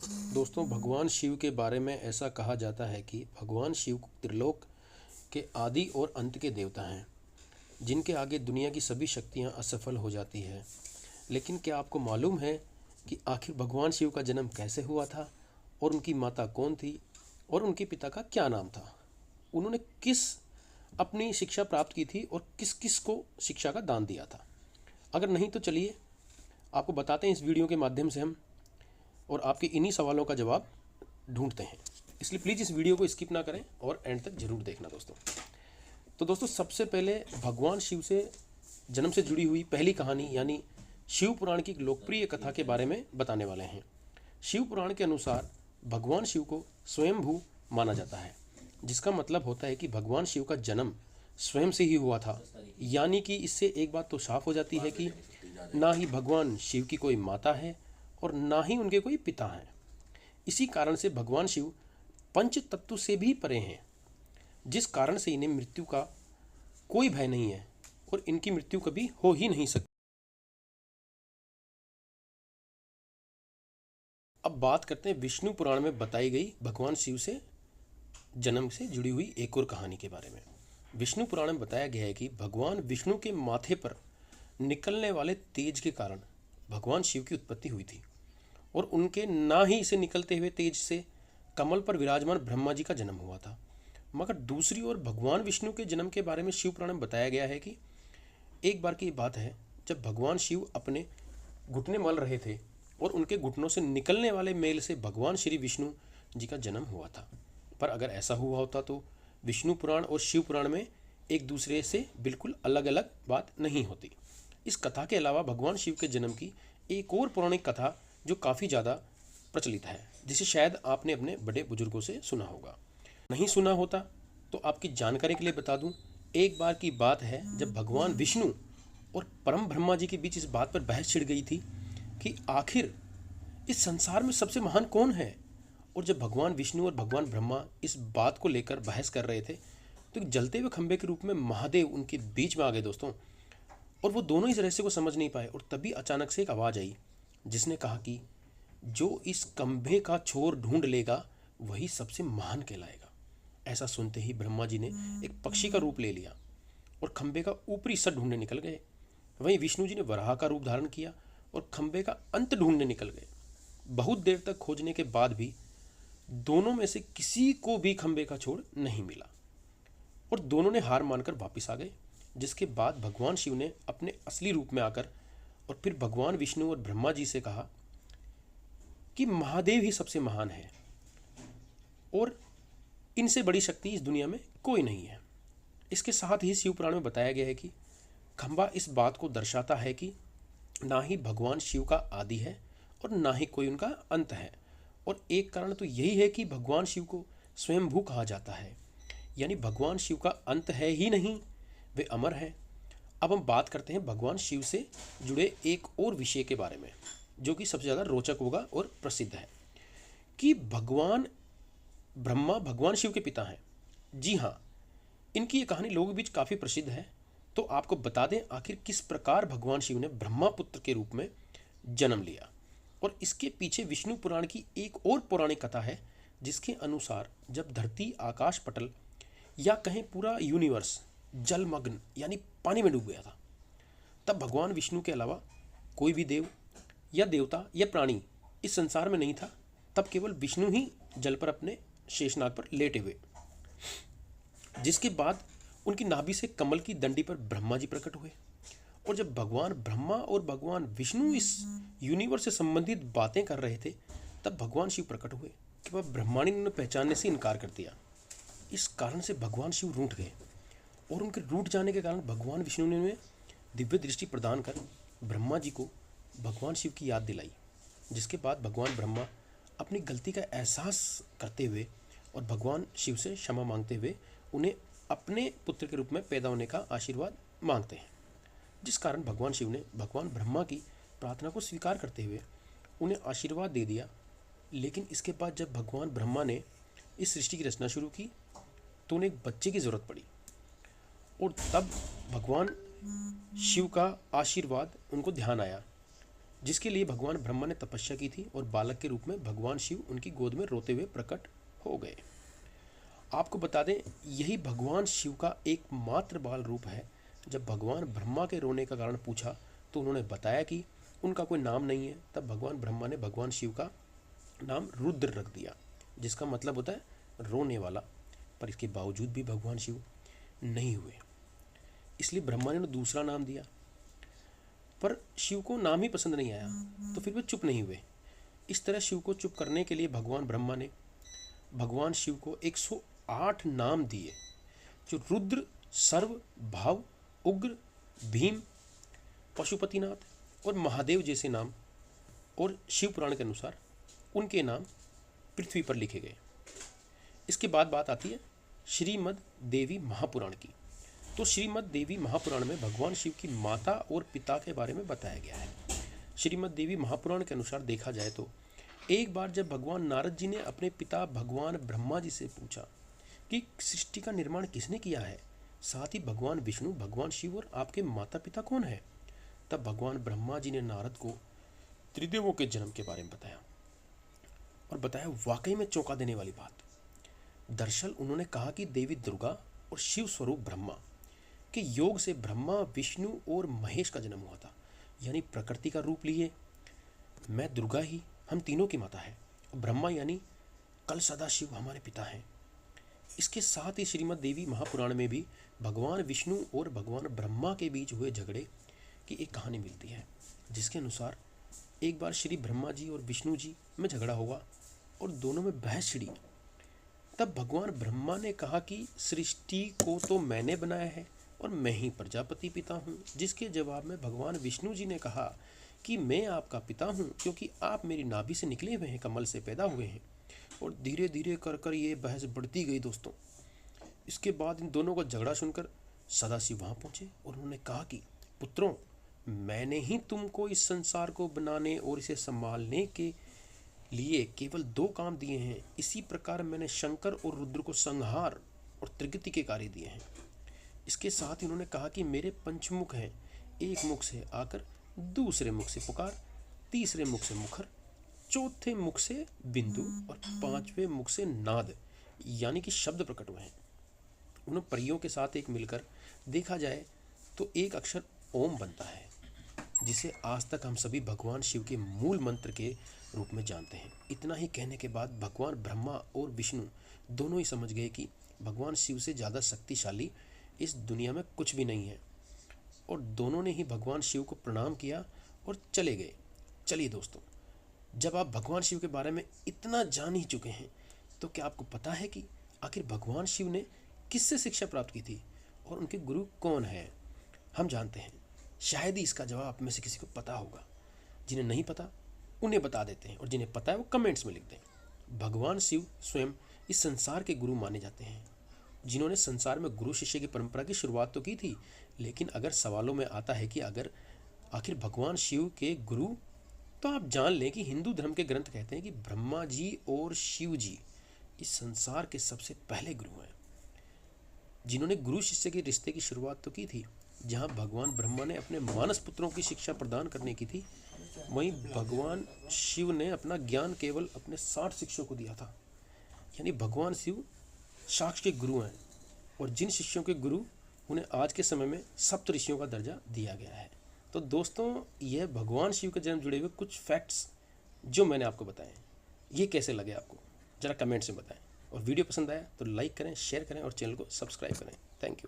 दोस्तों, भगवान शिव के बारे में ऐसा कहा जाता है कि भगवान शिव त्रिलोक के आदि और अंत के देवता हैं, जिनके आगे दुनिया की सभी शक्तियां असफल हो जाती हैं। लेकिन क्या आपको मालूम है कि आखिर भगवान शिव का जन्म कैसे हुआ था, और उनकी माता कौन थी, और उनके पिता का क्या नाम था? उन्होंने किस अपनी शिक्षा प्राप्त की थी और किस किस को शिक्षा का दान दिया था? अगर नहीं तो चलिए आपको बताते हैं इस वीडियो के माध्यम से हम, और आपके इन्हीं सवालों का जवाब ढूंढते हैं। इसलिए प्लीज़ इस वीडियो को स्किप ना करें और एंड तक जरूर देखना दोस्तों। तो दोस्तों, सबसे पहले भगवान शिव से जन्म से जुड़ी हुई पहली कहानी यानी शिव पुराण की एक लोकप्रिय कथा के बारे में बताने वाले हैं। शिव पुराण के अनुसार भगवान शिव को स्वयंभू माना जाता है, जिसका मतलब होता है कि भगवान शिव का जन्म स्वयं से ही हुआ था। यानी कि इससे एक बात तो साफ हो जाती है कि ना ही भगवान शिव की कोई माता है और ना ही उनके कोई पिता हैं। इसी कारण से भगवान शिव पंच तत्व से भी परे हैं, जिस कारण से इन्हें मृत्यु का कोई भय नहीं है और इनकी मृत्यु कभी हो ही नहीं सकती। अब बात करते हैं विष्णु पुराण में बताई गई भगवान शिव से जन्म से जुड़ी हुई एक और कहानी के बारे में। विष्णु पुराण में बताया गया है कि भगवान विष्णु के माथे पर निकलने वाले तेज के कारण भगवान शिव की उत्पत्ति हुई थी, और उनके ना ही से निकलते हुए तेज से कमल पर विराजमान ब्रह्मा जी का जन्म हुआ था। मगर दूसरी ओर भगवान विष्णु के जन्म के बारे में शिव पुराण में बताया गया है कि एक बार की बात है, जब भगवान शिव अपने घुटने मल रहे थे और उनके घुटनों से निकलने वाले मेल से भगवान श्री विष्णु जी का जन्म हुआ था। पर अगर ऐसा हुआ होता तो विष्णु पुराण और शिव पुराण में एक दूसरे से बिल्कुल अलग अलग बात नहीं होती। इस कथा के अलावा भगवान शिव के जन्म की एक और पौराणिक कथा जो काफ़ी ज़्यादा प्रचलित है, जिसे शायद आपने अपने बड़े बुजुर्गों से सुना होगा। नहीं सुना होता तो आपकी जानकारी के लिए बता दूं, एक बार की बात है जब भगवान विष्णु और परम ब्रह्मा जी के बीच इस बात पर बहस छिड़ गई थी कि आखिर इस संसार में सबसे महान कौन है। और जब भगवान विष्णु और भगवान ब्रह्मा इस बात को लेकर बहस कर रहे थे तो एक जलते हुए खंभे के रूप में महादेव उनके बीच में आ गए दोस्तों। और वो दोनों इस रहस्य को समझ नहीं पाए, और तभी अचानक से एक आवाज़ आई जिसने कहा कि जो इस खंभे का छोर ढूंढ लेगा वही सबसे महान कहलाएगा। ऐसा सुनते ही ब्रह्मा जी ने एक पक्षी का रूप ले लिया और खंभे का ऊपरी हिस्सा ढूंढने निकल गए। वहीं विष्णु जी ने वराह का रूप धारण किया और खंभे का अंत ढूंढने निकल गए। बहुत देर तक खोजने के बाद भी दोनों में से किसी को भी खंभे का छोर नहीं मिला और दोनों ने हार मानकर वापस आ गए। जिसके बाद भगवान शिव ने अपने असली रूप में आकर और फिर भगवान विष्णु और ब्रह्मा जी से कहा कि महादेव ही सबसे महान है और इनसे बड़ी शक्ति इस दुनिया में कोई नहीं है। इसके साथ ही शिव पुराण में बताया गया है कि खंभा इस बात को दर्शाता है कि ना ही भगवान शिव का आदि है और ना ही कोई उनका अंत है। और एक कारण तो यही है कि भगवान शिव को स्वयंभू कहा जाता है, यानी भगवान शिव का अंत है ही नहीं, वे अमर हैं। अब हम बात करते हैं भगवान शिव से जुड़े एक और विषय के बारे में, जो कि सबसे ज़्यादा रोचक होगा और प्रसिद्ध है, कि भगवान ब्रह्मा भगवान शिव के पिता हैं। जी हाँ, इनकी ये कहानी लोगों के बीच काफ़ी प्रसिद्ध है। तो आपको बता दें आखिर किस प्रकार भगवान शिव ने ब्रह्मा पुत्र के रूप में जन्म लिया। और इसके पीछे विष्णु पुराण की एक और पौराणिक कथा है, जिसके अनुसार जब धरती आकाश पटल या कहें पूरा यूनिवर्स जलमग्न यानी पानी में डूब गया था, तब भगवान विष्णु के अलावा कोई भी देव या देवता या प्राणी इस संसार में नहीं था। तब केवल विष्णु ही जल पर अपने शेषनाग पर लेटे हुए, जिसके बाद उनकी नाभि से कमल की दंडी पर ब्रह्मा जी प्रकट हुए। और जब भगवान ब्रह्मा और भगवान विष्णु इस यूनिवर्स से संबंधित बातें कर रहे थे, तब भगवान शिव प्रकट हुए कि वह ब्रह्मांड ने पहचानने से इनकार कर दिया। इस कारण से भगवान शिव रूठ गए, और उनके रूठ जाने के कारण भगवान विष्णु ने उन्हें दिव्य दृष्टि प्रदान कर ब्रह्मा जी को भगवान शिव की याद दिलाई। जिसके बाद भगवान ब्रह्मा अपनी गलती का एहसास करते हुए और भगवान शिव से क्षमा मांगते हुए उन्हें अपने पुत्र के रूप में पैदा होने का आशीर्वाद मांगते हैं। जिस कारण भगवान शिव ने भगवान ब्रह्मा की प्रार्थना को स्वीकार करते हुए उन्हें आशीर्वाद दे दिया। लेकिन इसके बाद जब भगवान ब्रह्मा ने इस सृष्टि की रचना शुरू की तो उन्हें एक बच्चे की ज़रूरत पड़ी, और तब भगवान शिव का आशीर्वाद उनको ध्यान आया जिसके लिए भगवान ब्रह्मा ने तपस्या की थी और बालक के रूप में भगवान शिव उनकी गोद में रोते हुए प्रकट हो गए। आपको बता दें, यही भगवान शिव का एकमात्र बाल रूप है। जब भगवान ब्रह्मा के रोने का कारण पूछा तो उन्होंने बताया कि उनका कोई नाम नहीं है। तब भगवान ब्रह्मा ने भगवान शिव का नाम रुद्र रख दिया, जिसका मतलब होता है रोने वाला। पर इसके बावजूद भी भगवान शिव नहीं हुए, इसलिए ब्रह्मा ने दूसरा नाम दिया। पर शिव को नाम ही पसंद नहीं आया, तो फिर वे चुप नहीं हुए। इस तरह शिव को चुप करने के लिए भगवान ब्रह्मा ने भगवान शिव को 108 नाम दिए, जो रुद्र, सर्व, भाव, उग्र, भीम, पशुपतिनाथ और महादेव जैसे नाम, और शिव पुराण के अनुसार उनके नाम पृथ्वी पर लिखे गए। इसके बाद बात आती है श्रीमद् देवी महापुराण की। तो श्रीमद् देवी महापुराण में भगवान शिव की माता और पिता के बारे में बताया गया है। श्रीमद् देवी महापुराण के अनुसार देखा जाए तो एक बार जब भगवान नारद जी ने अपने पिता भगवान ब्रह्मा जी से पूछा कि सृष्टि का निर्माण किसने किया है, साथ ही भगवान विष्णु, भगवान शिव और आपके माता पिता कौन है, तब भगवान ब्रह्मा जी ने नारद को त्रिदेवों के जन्म के बारे में बताया, और बताया वाकई में चौंका देने वाली बात। दरअसल उन्होंने कहा कि देवी दुर्गा और शिव स्वरूप ब्रह्मा के योग से ब्रह्मा, विष्णु और महेश का जन्म हुआ था। यानी प्रकृति का रूप लिए मैं दुर्गा ही हम तीनों की माता है, ब्रह्मा यानी कल सदा शिव हमारे पिता हैं। इसके साथ ही श्रीमद् देवी महापुराण में भी भगवान विष्णु और भगवान ब्रह्मा के बीच हुए झगड़े की एक कहानी मिलती है, जिसके अनुसार एक बार श्री ब्रह्मा जी और विष्णु जी में झगड़ा हुआ और दोनों में बहस छिड़ी। तब भगवान ब्रह्मा ने कहा कि सृष्टि को तो मैंने बनाया है और मैं ही प्रजापति पिता हूँ, जिसके जवाब में भगवान विष्णु जी ने कहा कि मैं आपका पिता हूँ क्योंकि आप मेरी नाभि से निकले हुए हैं, कमल से पैदा हुए हैं। और धीरे धीरे कर कर ये बहस बढ़ती गई दोस्तों। इसके बाद इन दोनों का झगड़ा सुनकर सदाशिव वहाँ पहुँचे और उन्होंने कहा कि पुत्रों, मैंने ही तुमको इस संसार को बनाने और इसे संभालने के लिए केवल 2 काम दिए हैं। इसी प्रकार मैंने शंकर और रुद्र को संहार और त्रिगति के कार्य दिए हैं। इसके साथ ही उन्होंने कहा कि मेरे पंचमुख हैं, एक मुख से आकर, दूसरे मुख से पुकार, तीसरे मुख से मुखर, चौथे मुख से बिंदु और 5वें मुख से नाद यानी कि शब्द प्रकट हुए हैं। उन परियों के साथ एक मिलकर देखा जाए तो एक अक्षर ओम बनता है, जिसे आज तक हम सभी भगवान शिव के मूल मंत्र के रूप में जानते हैं। इतना ही कहने के बाद भगवान ब्रह्मा और विष्णु दोनों ही समझ गए कि भगवान शिव से ज़्यादा शक्तिशाली इस दुनिया में कुछ भी नहीं है, और दोनों ने ही भगवान शिव को प्रणाम किया और चले गए। चलिए दोस्तों, जब आप भगवान शिव के बारे में इतना जान ही चुके हैं तो क्या आपको पता है कि आखिर भगवान शिव ने किससे शिक्षा प्राप्त की थी और उनके गुरु कौन है? हम जानते हैं, शायद ही इसका जवाब आप में से किसी को पता होगा। जिन्हें नहीं पता उन्हें बता देते हैं, और जिन्हें पता है वो कमेंट्स में लिख दें। भगवान शिव स्वयं इस संसार के गुरु माने जाते हैं, जिन्होंने संसार में गुरु शिष्य की परंपरा की शुरुआत तो की थी। लेकिन अगर सवालों में आता है कि अगर आखिर भगवान शिव के गुरु, तो आप जान लें कि हिंदू धर्म के ग्रंथ कहते हैं कि ब्रह्मा जी और शिव जी इस संसार के सबसे पहले गुरु हैं, जिन्होंने गुरु शिष्य के रिश्ते की शुरुआत तो की थी। जहां भगवान ब्रह्मा ने अपने मानस पुत्रों की शिक्षा प्रदान करने की थी, वहीं भगवान शिव ने अपना ज्ञान केवल अपने 60 शिष्यों को दिया था। यानी भगवान शिव साक्ष के गुरु हैं, और जिन शिष्यों के गुरु उन्हें आज के समय में सप्त ऋषियों का दर्जा दिया गया है। तो दोस्तों, यह भगवान शिव के जन्म जुड़े हुए कुछ फैक्ट्स जो मैंने आपको बताए, ये कैसे लगे आपको ज़रा कमेंट्स में बताएं। और वीडियो पसंद आया तो लाइक करें, शेयर करें और चैनल को सब्सक्राइब करें। Thank you.